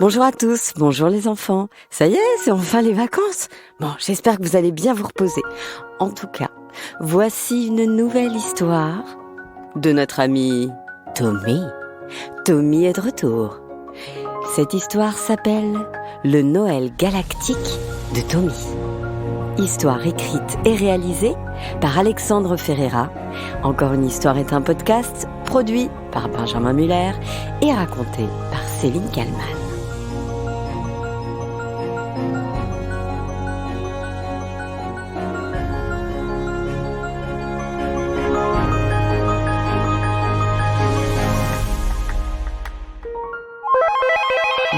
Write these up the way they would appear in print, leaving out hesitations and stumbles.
Bonjour à tous, bonjour les enfants. Ça y est, c'est enfin les vacances. Bon, j'espère que vous allez bien vous reposer. En tout cas, voici une nouvelle histoire de notre ami Tommy. Tommy est de retour. Cette histoire s'appelle Le Noël galactique de Tommy. Histoire écrite et réalisée par Alexandre Ferreira. Encore une histoire est un podcast produit par Benjamin Muller et raconté par Céline Kallmann.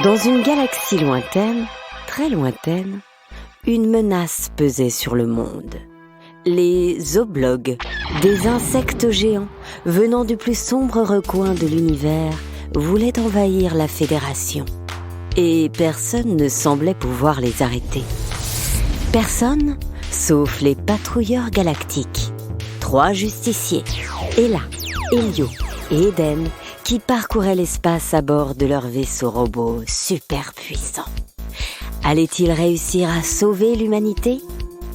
Dans une galaxie lointaine, très lointaine, une menace pesait sur le monde. Les oblogues, des insectes géants venant du plus sombre recoin de l'univers, voulaient envahir la Fédération. Et personne ne semblait pouvoir les arrêter. Personne, sauf les patrouilleurs galactiques. 3 justiciers, Ella, Elio et Eden, qui parcouraient l'espace à bord de leur vaisseau robot super puissant. Allait-il réussir à sauver l'humanité ?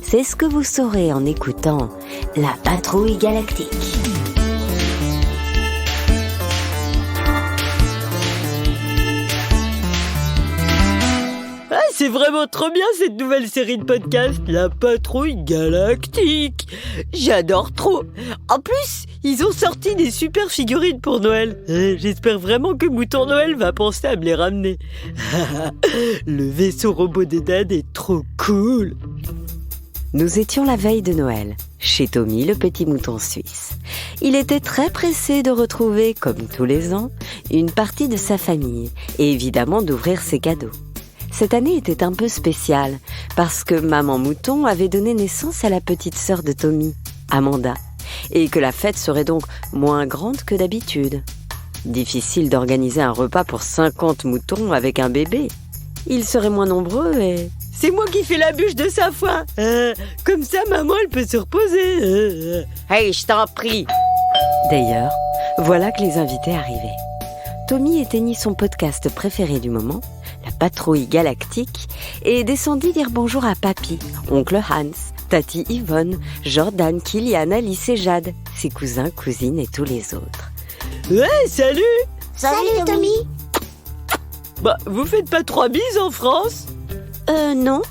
C'est ce que vous saurez en écoutant La Patrouille Galactique. Ah, c'est vraiment trop bien cette nouvelle série de podcasts, La Patrouille Galactique. J'adore trop. En plus, ils ont sorti des super figurines pour Noël. J'espère vraiment que Mouton Noël va penser à me les ramener. Le vaisseau robot d'Eden est trop cool. Nous étions la veille de Noël, chez Tommy le petit mouton suisse. Il était très pressé de retrouver, comme tous les ans, une partie de sa famille et évidemment d'ouvrir ses cadeaux. Cette année était un peu spéciale parce que maman mouton avait donné naissance à la petite sœur de Tommy, Amanda, et que la fête serait donc moins grande que d'habitude. Difficile d'organiser un repas pour 50 moutons avec un bébé. Ils seraient moins nombreux et... C'est moi qui fais la bûche de sa foi. Comme ça, maman, elle peut se reposer. Hey, je t'en prie. D'ailleurs, voilà que les invités arrivaient. Tommy éteignit son podcast préféré du moment, La Patrouille Galactique, et descendit dire bonjour à Papy, oncle Hans, Tati Yvonne, Jordan, Kylian, Alice et Jade, ses cousins, cousines et tous les autres. Ouais, salut. Salut Tommy. Bah, vous faites pas 3 bises en France ? Non.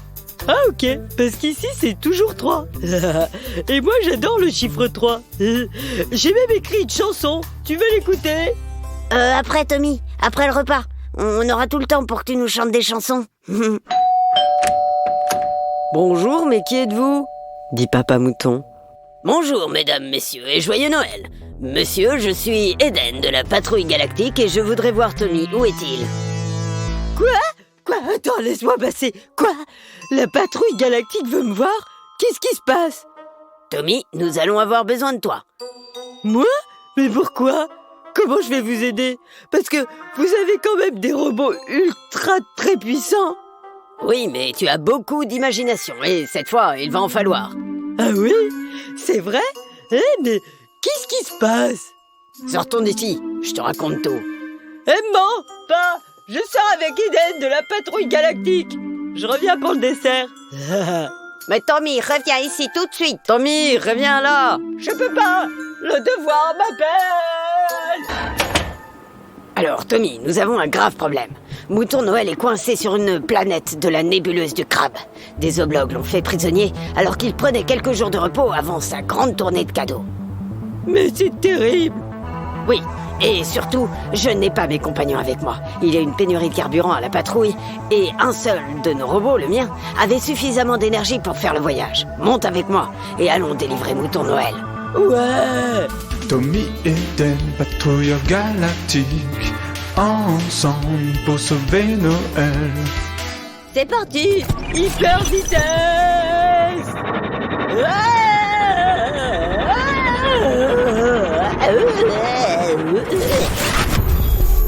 Ah ok, parce qu'ici c'est toujours 3. Et moi j'adore le chiffre 3. J'ai même écrit une chanson, tu veux l'écouter ? Après Tommy, après le repas. On aura tout le temps pour que tu nous chantes des chansons. Bonjour, mais qui êtes-vous ? Dit Papa Mouton. Bonjour mesdames, messieurs et joyeux Noël. Monsieur, je suis Eden de la Patrouille Galactique et je voudrais voir Tommy. Où est-il ? Quoi ? Attends, laisse-moi passer. Quoi ? La Patrouille Galactique veut me voir ? Qu'est-ce qui se passe ? Tommy, nous allons avoir besoin de toi. Moi ? Mais pourquoi ? Comment je vais vous aider ? Parce que vous avez quand même des robots ultra très puissants. Oui, mais tu as beaucoup d'imagination et cette fois, il va en falloir. Ah oui ? C'est vrai ? Mais qu'est-ce qui se passe ? Sortons d'ici, je te raconte tout. Maman, pas. Je sors avec Eden de la Patrouille Galactique. Je reviens pour le dessert. Mais Tommy, reviens ici tout de suite. Tommy, reviens là. Je peux pas. Le devoir m'appelle. Alors, Tommy, nous avons un grave problème. Mouton Noël est coincé sur une planète de la nébuleuse du crabe. Des oblogues l'ont fait prisonnier alors qu'il prenait quelques jours de repos avant sa grande tournée de cadeaux. Mais c'est terrible. Oui. Et surtout, je n'ai pas mes compagnons avec moi. Il y a une pénurie de carburant à la patrouille et un seul de nos robots, le mien, avait suffisamment d'énergie pour faire le voyage. Monte avec moi et allons délivrer Mouton Noël. Ouais. Tommy et Eden, patrouilleurs galactiques, ensemble pour sauver Noël. C'est parti. Hyper vitesse.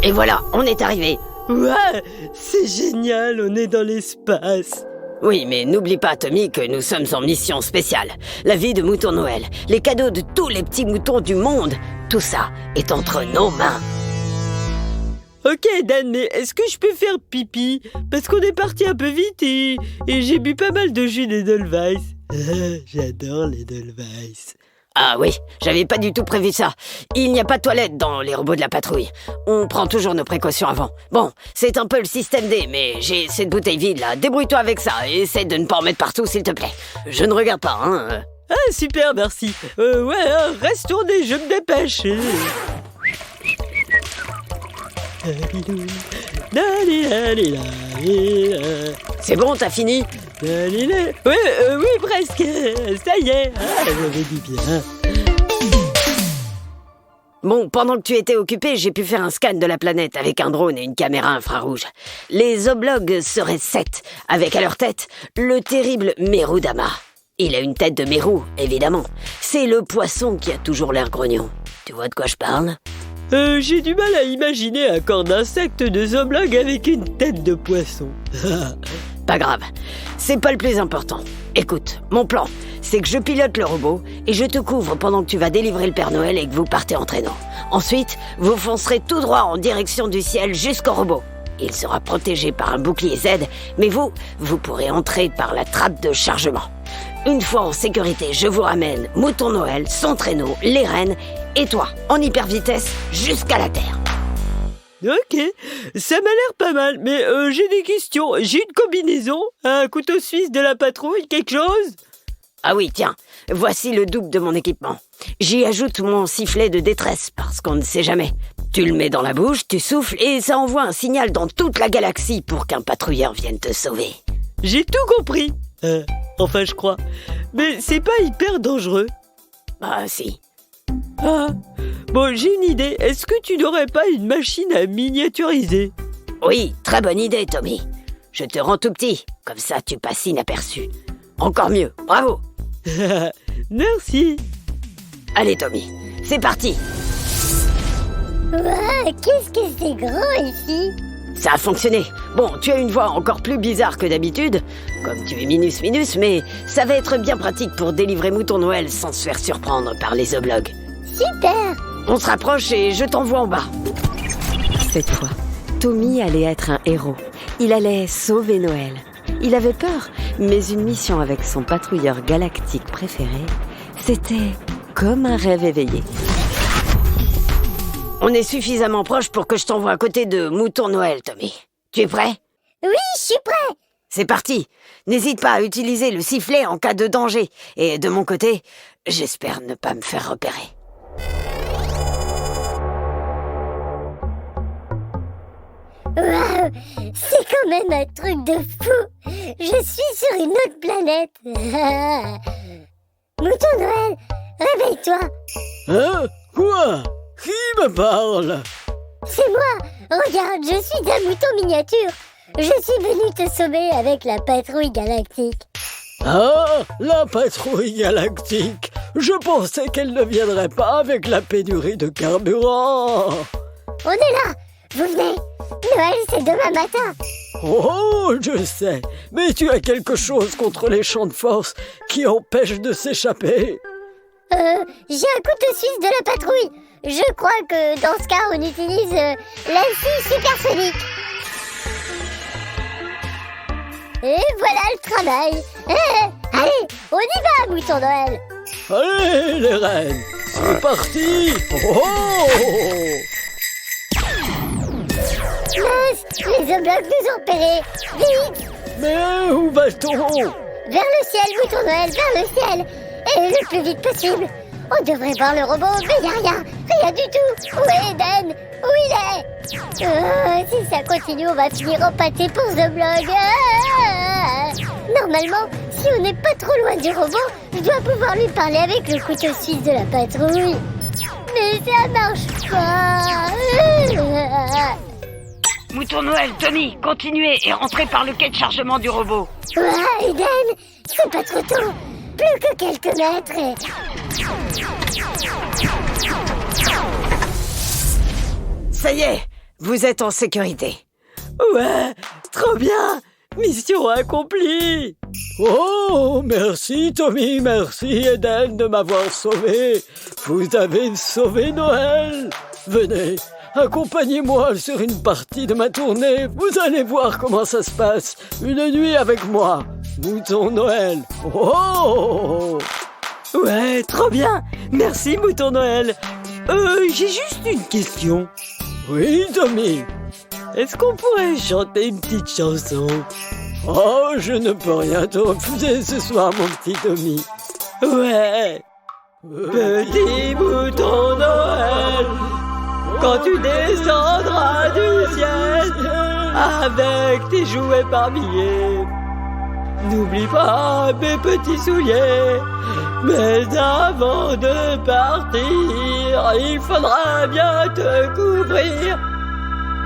Et voilà, on est arrivé. Ouais, c'est génial, on est dans l'espace. Oui, mais n'oublie pas, Tommy, que nous sommes en mission spéciale. La vie de Mouton Noël, les cadeaux de tous les petits moutons du monde, tout ça est entre nos mains. Ok, Dan, mais est-ce que je peux faire pipi? Parce qu'on est parti un peu vite et j'ai bu pas mal de jus d'Edelweiss. J'adore l'Edelweiss. Ah oui, j'avais pas du tout prévu ça. Il n'y a pas de toilette dans les robots de la patrouille. On prend toujours nos précautions avant. Bon, c'est un peu le système D, mais j'ai cette bouteille vide là. Débrouille-toi avec ça et essaie de ne pas en mettre partout s'il te plaît. Je ne regarde pas, hein. Ah, super, merci. Reste tourné, je me dépêche. C'est bon, t'as fini? Oui, presque. Ça y est. J'avais dit bien. Bon, pendant que tu étais occupé, j'ai pu faire un scan de la planète avec un drone et une caméra infrarouge. Les Oblogs seraient 7, avec à leur tête le terrible Merudama. Il a une tête de mérou, évidemment. C'est le poisson qui a toujours l'air grognon. Tu vois de quoi je parle? J'ai du mal à imaginer un corps d'insecte de Zoblog avec une tête de poisson. Pas grave, c'est pas le plus important. Écoute, mon plan, c'est que je pilote le robot et je te couvre pendant que tu vas délivrer le Père Noël et que vous partez en traîneau. Ensuite, vous foncerez tout droit en direction du ciel jusqu'au robot. Il sera protégé par un bouclier Z, mais vous pourrez entrer par la trappe de chargement. Une fois en sécurité, je vous ramène Mouton Noël, son traîneau, les rennes et toi, en hyper vitesse, jusqu'à la Terre. Ok, ça m'a l'air pas mal, mais j'ai des questions. J'ai une combinaison, un couteau suisse de la patrouille, quelque chose? Ah oui, tiens, voici le double de mon équipement. J'y ajoute mon sifflet de détresse, parce qu'on ne sait jamais. Tu le mets dans la bouche, tu souffles, et ça envoie un signal dans toute la galaxie pour qu'un patrouilleur vienne te sauver. J'ai tout compris. Enfin, je crois. Mais c'est pas hyper dangereux. Bah si. Ah, bon, j'ai une idée. Est-ce que tu n'aurais pas une machine à miniaturiser? Oui, très bonne idée, Tommy. Je te rends tout petit, comme ça tu passes inaperçu. Encore mieux, bravo. Merci. Allez, Tommy, c'est parti. Ouah, qu'est-ce que c'est grand ici? Ça a fonctionné. Bon, tu as une voix encore plus bizarre que d'habitude, comme tu es minus, mais ça va être bien pratique pour délivrer Mouton Noël sans se faire surprendre par les Oblogs. Super! On se rapproche et je t'envoie en bas. Cette fois, Tommy allait être un héros. Il allait sauver Noël. Il avait peur, mais une mission avec son patrouilleur galactique préféré, c'était comme un rêve éveillé. On est suffisamment proche pour que je t'envoie à côté de Mouton Noël, Tommy. Tu es prêt? Oui, je suis prêt! C'est parti. N'hésite pas à utiliser le sifflet en cas de danger. Et de mon côté, j'espère ne pas me faire repérer. Waouh! C'est quand même un truc de fou! Je suis sur une autre planète! Mouton Noël, réveille-toi! Hein? Quoi? Qui me parle? C'est moi! Regarde, je suis un mouton miniature! Je suis venu te sauver avec la patrouille galactique! Ah, la patrouille galactique! Je pensais qu'elle ne viendrait pas avec la pénurie de carburant! On est là! Vous venez! Noël, c'est demain matin! Oh, je sais, mais tu as quelque chose contre les champs de force qui empêchent de s'échapper. J'ai un couteau suisse de la patrouille! Je crois que dans ce cas, on utilise la scie supersonique! Et voilà le travail! Allez, on y va, Mouton Noël! Allez, les reines, c'est parti! Oh! Mince, les Oblogs nous ont repérés! Vite! Mais où va-t-on? Vers le ciel, Mouton Noël, vers le ciel! Et le plus vite possible! On devrait voir le robot, mais y a rien du tout! Où est Eden? Où il est? Si ça continue, on va finir en pâté pour The Blog! Normalement, si on n'est pas trop loin du robot, je dois pouvoir lui parler avec le couteau suisse de la patrouille! Mais ça marche pas! Mouton Noël, Tommy, continuez et rentrez par le quai de chargement du robot. Eden, c'est pas trop tôt! Plus que quelques mètres et... Ça y est, vous êtes en sécurité. Ouais, trop bien! Mission accomplie! Oh, merci Tommy, merci Eden de m'avoir sauvé. Vous avez sauvé Noël. Venez, accompagnez-moi sur une partie de ma tournée. Vous allez voir comment ça se passe. Une nuit avec moi, Mouton Noël. Oh! Ouais, trop bien. Merci, Mouton Noël. J'ai juste une question. Oui, Tommy. Est-ce qu'on pourrait chanter une petite chanson? Oh, je ne peux rien te refuser ce soir, mon petit Tommy. Ouais. Petit mouton Noël, quand tu descendras du ciel avec tes jouets par milliers, n'oublie pas mes petits souliers. Mais avant de partir, il faudra bien te couvrir.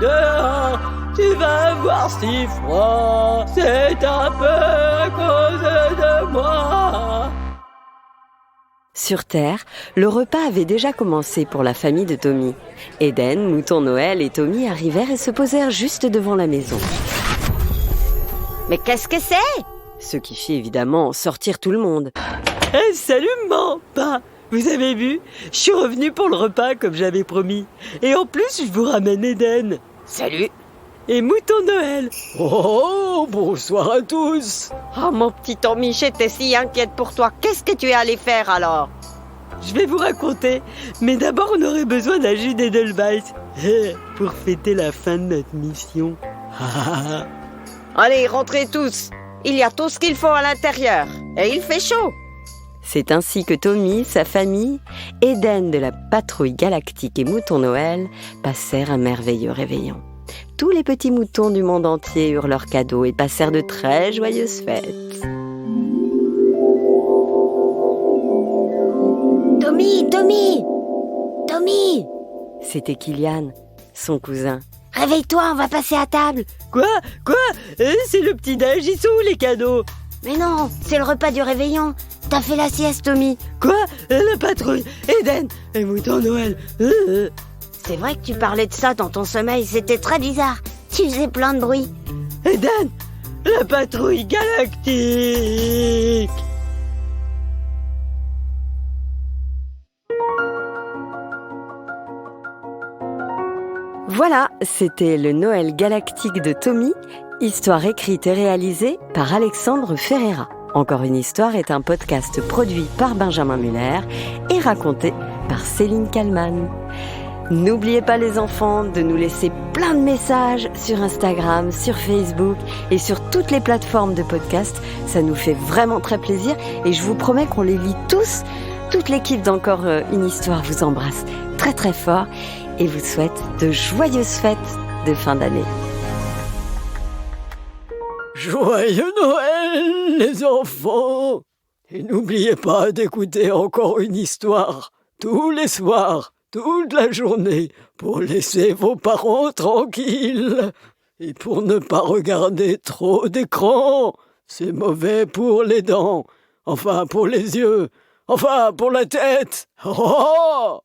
Dehors, tu vas voir si froid, c'est un peu à cause de moi. Sur Terre, le repas avait déjà commencé pour la famille de Tommy. Eden, Mouton Noël et Tommy arrivèrent et se posèrent juste devant la maison. Mais qu'est-ce que c'est? Ce qui fit évidemment sortir tout le monde. Salut maman, vous avez vu? Je suis revenu pour le repas comme j'avais promis. Et en plus, je vous ramène Eden. Salut. Et Mouton Noël. Oh, bonsoir à tous. Oh mon petit Tommy, j'étais si inquiète pour toi. Qu'est-ce que tu es allé faire alors? Je vais vous raconter, mais d'abord on aurait besoin d'un jus d'Edelweiss pour fêter la fin de notre mission. Allez, rentrez tous. Il y a tout ce qu'il faut à l'intérieur. Et il fait chaud. C'est ainsi que Tommy, sa famille, Eden de la patrouille galactique et Mouton Noël passèrent un merveilleux réveillon. Tous les petits moutons du monde entier eurent leurs cadeaux et passèrent de très joyeuses fêtes. Tommy, Tommy, Tommy, C'était Kylian, son cousin. réveille-toi, on va passer à table. Quoi? C'est le petit déj, ils sont où les cadeaux? Mais non, c'est le repas du réveillon. T'as fait la sieste, Tommy. Quoi? La patrouille, Eden et Mouton Noël. C'est vrai que tu parlais de ça dans ton sommeil, c'était très bizarre. Tu faisais plein de bruit. Eden, la patrouille galactique. Voilà, c'était le Noël galactique de Tommy, histoire écrite et réalisée par Alexandre Ferreira. Encore une histoire est un podcast produit par Benjamin Muller et raconté par Céline Kallmann. N'oubliez pas les enfants de nous laisser plein de messages sur Instagram, sur Facebook et sur toutes les plateformes de podcast. Ça nous fait vraiment très plaisir et je vous promets qu'on les lit tous. Toute l'équipe d'Encore une histoire vous embrasse très très fort et vous souhaite de joyeuses fêtes de fin d'année. Joyeux Noël, les enfants! Et n'oubliez pas d'écouter Encore une histoire tous les soirs, toute la journée, pour laisser vos parents tranquilles. Et pour ne pas regarder trop d'écran, c'est mauvais pour les dents, enfin pour les yeux, enfin pour la tête. Oh!